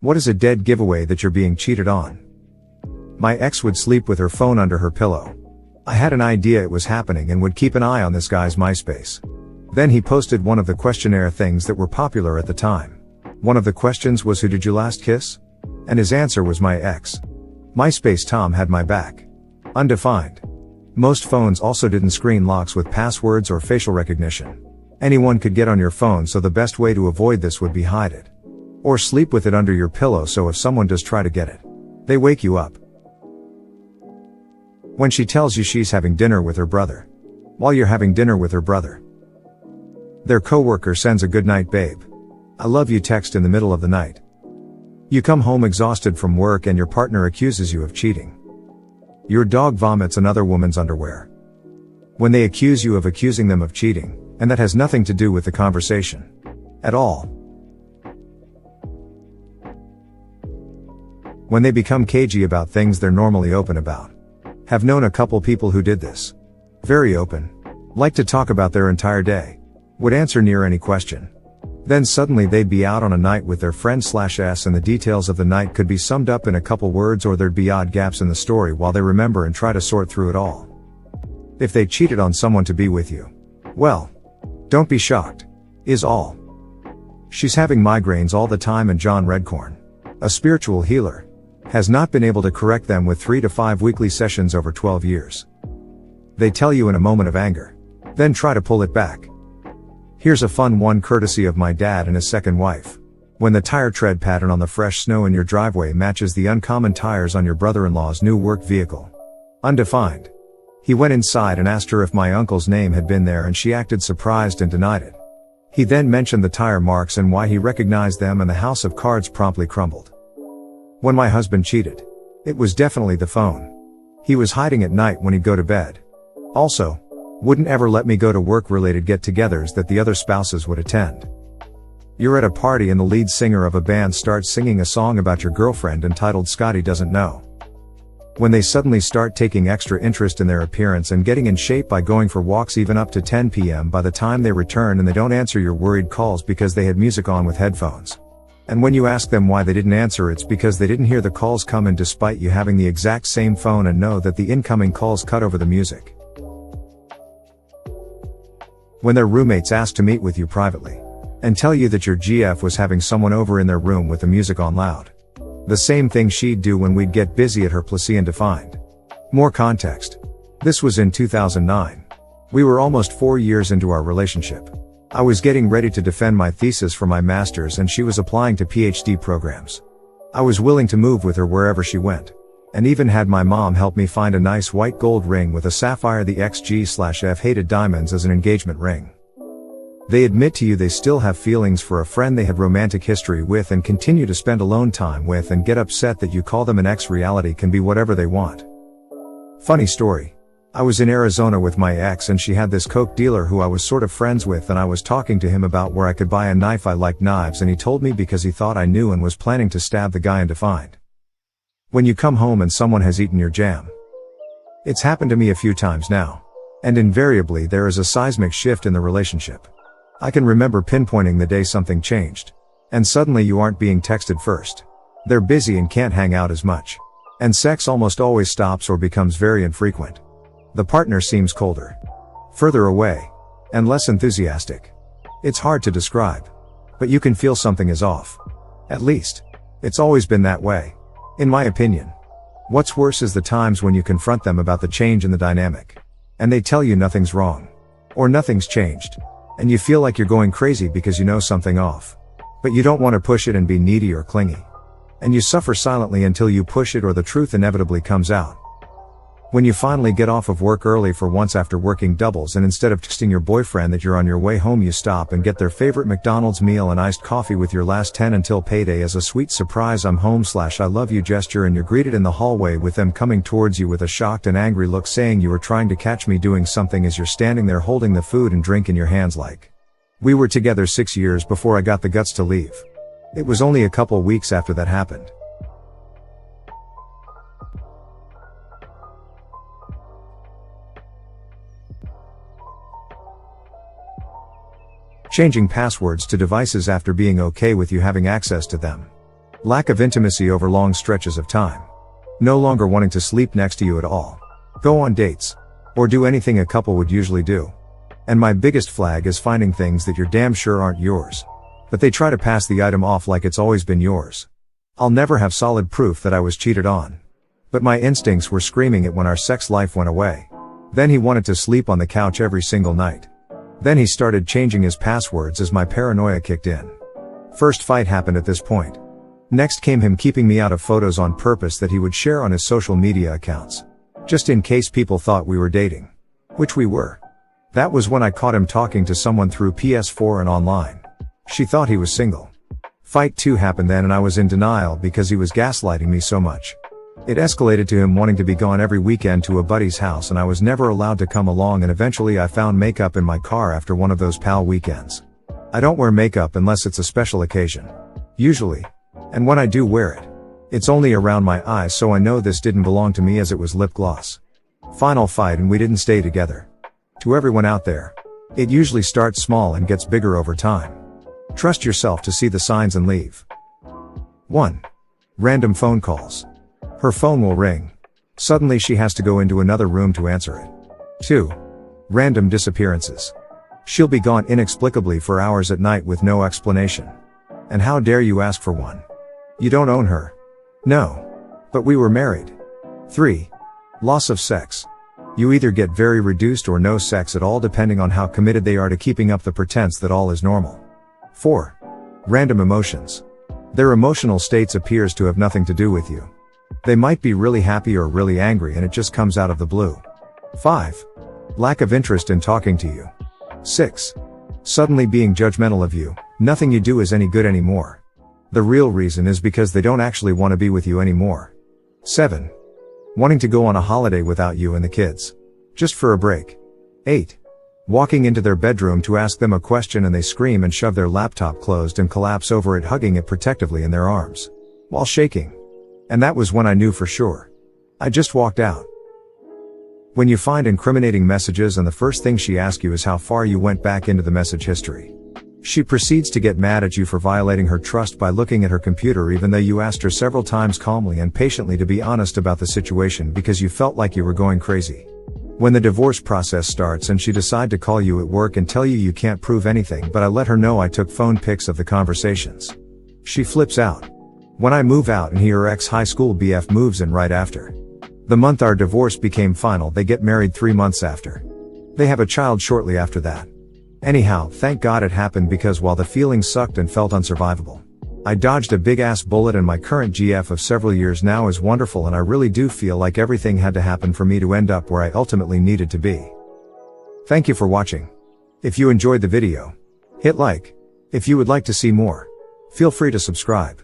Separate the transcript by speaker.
Speaker 1: What is a dead giveaway that you're being cheated on? My ex would sleep with her phone under her pillow. I had an idea it was happening and would keep an eye on this guy's MySpace. Then he posted one of the questionnaire things that were popular at the time. One of the questions was, who did you last kiss? And his answer was my ex. MySpace Tom had my back. Undefined. Most phones also didn't screen locks with passwords or facial recognition. Anyone could get on your phone, so the best way to avoid this would be hide it. Or sleep with it under your pillow, so if someone does try to get it, they wake you up. When she tells you she's having dinner with her brother. While you're having dinner with her brother, their coworker sends a "good night, babe. I love you" text in the middle of the night. You come home exhausted from work and your partner accuses you of cheating. Your dog vomits another woman's underwear. When they accuse you of accusing them of cheating, and that has nothing to do with the conversation at all. When they become cagey about things they're normally open about. Have known a couple people who did this. Very open. Like to talk about their entire day. Would answer near any question. Then suddenly they'd be out on a night with their friend/s and the details of the night could be summed up in a couple words, or there'd be odd gaps in the story while they remember and try to sort through it all. If they cheated on someone to be with you, well, don't be shocked. Is all. She's having migraines all the time, and John Redcorn, a spiritual healer, has not been able to correct them with 3 to 5 weekly sessions over 12 years. They tell you in a moment of anger, then try to pull it back. Here's a fun one courtesy of my dad and his second wife. When the tire tread pattern on the fresh snow in your driveway matches the uncommon tires on your brother-in-law's new work vehicle. Undefined. He went inside and asked her if my uncle's name had been there, and she acted surprised and denied it. He then mentioned the tire marks and why he recognized them, and the house of cards promptly crumbled. When my husband cheated, it was definitely the phone. He was hiding at night when he'd go to bed. Also, wouldn't ever let me go to work-related get-togethers that the other spouses would attend. You're at a party and the lead singer of a band starts singing a song about your girlfriend entitled "Scotty Doesn't Know." When they suddenly start taking extra interest in their appearance and getting in shape by going for walks even up to 10 p.m. by the time they return, and they don't answer your worried calls because they had music on with headphones. And when you ask them why they didn't answer, it's because they didn't hear the calls come in despite you having the exact same phone and know that the incoming calls cut over the music. When their roommates ask to meet with you privately and tell you that your GF was having someone over in their room with the music on loud. The same thing she'd do when we'd get busy at her place. Undefined. More context. This was in 2009. We were almost 4 years into our relationship. I was getting ready to defend my thesis for my master's and she was applying to PhD programs. I was willing to move with her wherever she went, and even had my mom help me find a nice white gold ring with a sapphire the XG/F hated diamonds as an engagement ring. They admit to you they still have feelings for a friend they had romantic history with and continue to spend alone time with, and get upset that you call them an ex. Reality can be whatever they want. Funny story. I was in Arizona with my ex and she had this coke dealer who I was sort of friends with, and I was talking to him about where I could buy a knife. I like knives, and he told me because he thought I knew and was planning to stab the guy. Undefined. When you come home and someone has eaten your jam. It's happened to me a few times now. And invariably there is a seismic shift in the relationship. I can remember pinpointing the day something changed. And suddenly you aren't being texted first. They're busy and can't hang out as much. And sex almost always stops or becomes very infrequent. The partner seems colder, further away, and less enthusiastic. It's hard to describe. But you can feel something is off. At least, it's always been that way, in my opinion. What's worse is the times when you confront them about the change in the dynamic. And they tell you nothing's wrong. Or nothing's changed. And you feel like you're going crazy because you know something off. But you don't want to push it and be needy or clingy. And you suffer silently until you push it or the truth inevitably comes out. When you finally get off of work early for once after working doubles, and instead of texting your boyfriend that you're on your way home, you stop and get their favorite McDonald's meal and iced coffee with your last 10 until payday as a sweet surprise "I'm home/I love you" gesture, and you're greeted in the hallway with them coming towards you with a shocked and angry look saying you were trying to catch me doing something, as you're standing there holding the food and drink in your hands like, "We were together 6 years before I got the guts to leave." It was only a couple weeks after that happened. Changing passwords to devices after being okay with you having access to them. Lack of intimacy over long stretches of time. No longer wanting to sleep next to you at all. Go on dates. Or do anything a couple would usually do. And my biggest flag is finding things that you're damn sure aren't yours. But they try to pass the item off like it's always been yours. I'll never have solid proof that I was cheated on. But my instincts were screaming it when our sex life went away. Then he wanted to sleep on the couch every single night. Then he started changing his passwords as my paranoia kicked in. First fight happened at this point. Next came him keeping me out of photos on purpose that he would share on his social media accounts. Just in case people thought we were dating. Which we were. That was when I caught him talking to someone through PS4 and online. She thought he was single. Fight 2 happened then and I was in denial because he was gaslighting me so much. It escalated to him wanting to be gone every weekend to a buddy's house and I was never allowed to come along, and eventually I found makeup in my car after one of those pal weekends. I don't wear makeup unless it's a special occasion. Usually. And when I do wear it, it's only around my eyes, so I know this didn't belong to me as it was lip gloss. Final fight and we didn't stay together. To everyone out there, it usually starts small and gets bigger over time. Trust yourself to see the signs and leave. 1. Random phone calls. Her phone will ring. Suddenly she has to go into another room to answer it. 2. Random disappearances. She'll be gone inexplicably for hours at night with no explanation. And how dare you ask for one? You don't own her. No. But we were married. 3. Loss of sex. You either get very reduced or no sex at all depending on how committed they are to keeping up the pretense that all is normal. 4. Random emotions. Their emotional states appears to have nothing to do with you. They might be really happy or really angry and it just comes out of the blue. 5. Lack of interest in talking to you. 6. Suddenly being judgmental of you. Nothing you do is any good anymore. The real reason is because they don't actually want to be with you anymore. 7. Wanting to go on a holiday without you and the kids. Just for a break. 8. Walking into their bedroom to ask them a question and they scream and shove their laptop closed and collapse over it, hugging it protectively in their arms. While shaking. And that was when I knew for sure. I just walked out. When you find incriminating messages and the first thing she asks you is how far you went back into the message history. She proceeds to get mad at you for violating her trust by looking at her computer even though you asked her several times calmly and patiently to be honest about the situation because you felt like you were going crazy. When the divorce process starts and she decides to call you at work and tell you you can't prove anything, but I let her know I took phone pics of the conversations. She flips out. When I move out and her ex-high school BF moves in right after. The month our divorce became final, they get married 3 months after. They have a child shortly after that. Anyhow, thank God it happened because while the feeling sucked and felt unsurvivable, I dodged a big ass bullet and my current GF of several years now is wonderful, and I really do feel like everything had to happen for me to end up where I ultimately needed to be. Thank you for watching. If you enjoyed the video, hit like. If you would like to see more, feel free to subscribe.